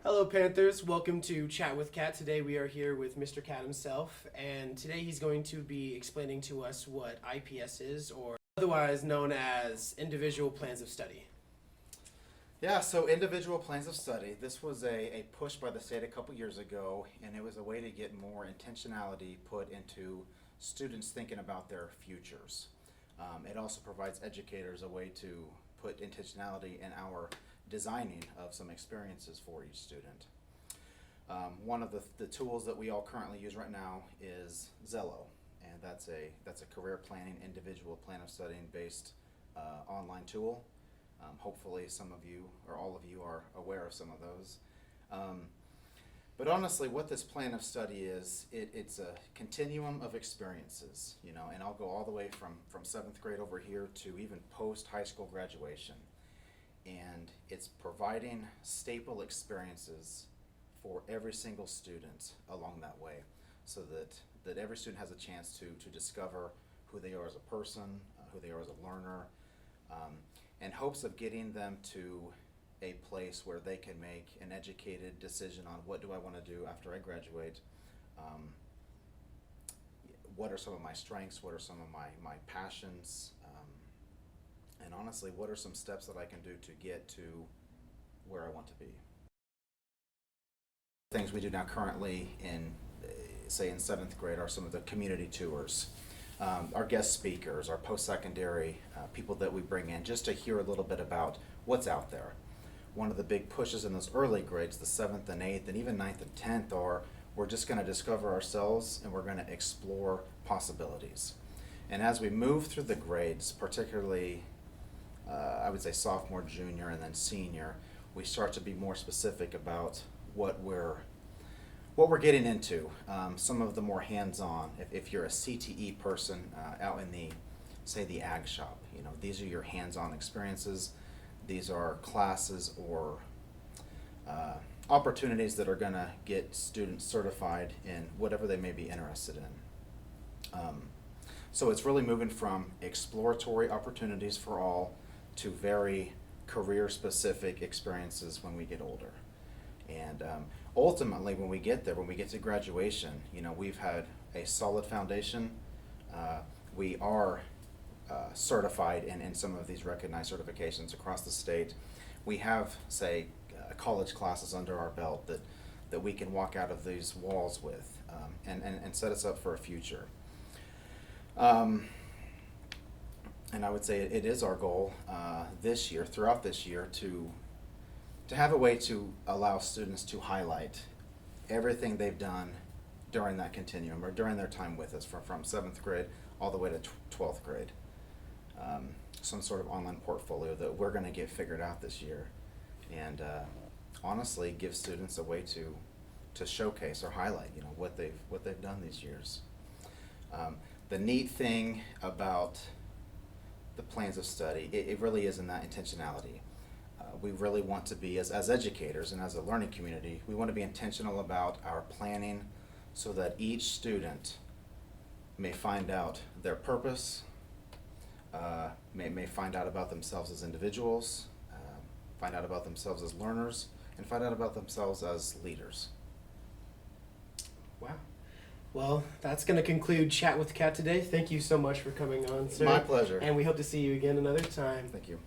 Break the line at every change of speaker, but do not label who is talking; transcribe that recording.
Hello, Panthers. Welcome to Chat with Katt. Today we are here with Mr. Katt himself, and today he's going to be explaining to us what IPS is, or otherwise known as Individual Plans of Study.
Yeah, so individual plans of study. This was a push by the state a couple years ago, and it was a way to get more intentionality put into students thinking about their futures. It also provides educators a way to put intentionality in our designing of some experiences for each student. One of the tools that we all currently use right now is Zello, and that's a career planning, individual plan of studying based online tool. Hopefully some of you or all of you are aware of some of those. But honestly, what this plan of study is, it's a continuum of experiences, and I'll go all the way from 7th grade over here to even post high school graduation. And it's providing staple experiences for every single student along that way, so that every student has a chance to discover who they are as a person, who they are as a learner, in hopes of getting them to a place where they can make an educated decision on what do I want to do after I graduate, what are some of my strengths, what are some of my passions, and honestly, what are some steps that I can do to get to where I want to be. Things we do now currently in 7th grade are some of the community tours. Our guest speakers, our post-secondary people that we bring in just to hear a little bit about what's out there. One of the big pushes in those early grades, the 7th and 8th and even 9th and 10th, are we're just going to discover ourselves and we're going to explore possibilities. And as we move through the grades, particularly I would say sophomore, junior, and then senior, we start to be more specific about what we're getting into. Some of the more hands-on, if you're a CTE person out in the ag shop, these are your hands-on experiences. These are classes or opportunities that are going to get students certified in whatever they may be interested in. So it's really moving from exploratory opportunities for all to very career-specific experiences when we get older. And ultimately, when we get there, when we get to graduation, we've had a solid foundation. We are certified in some of these recognized certifications across the state. We have, say, college classes under our belt that we can walk out of these walls with and set us up for a future. And I would say it is our goal this year, throughout this year, to have a way to allow students to highlight everything they've done during that continuum or during their time with us from 7th grade all the way to 12th grade. Some sort of online portfolio that we're going to get figured out this year, and honestly give students a way to showcase or highlight what they've done these years. The neat thing about the plans of study, it really is in that intentionality. We really want to be, as educators and as a learning community, we want to be intentional about our planning so that each student may find out their purpose, may find out about themselves as individuals, find out about themselves as learners, and find out about themselves as leaders.
Wow. Well, that's going to conclude Chat with Katt today. Thank you so much for coming on, sir.
My pleasure.
And we hope to see you again another time.
Thank you.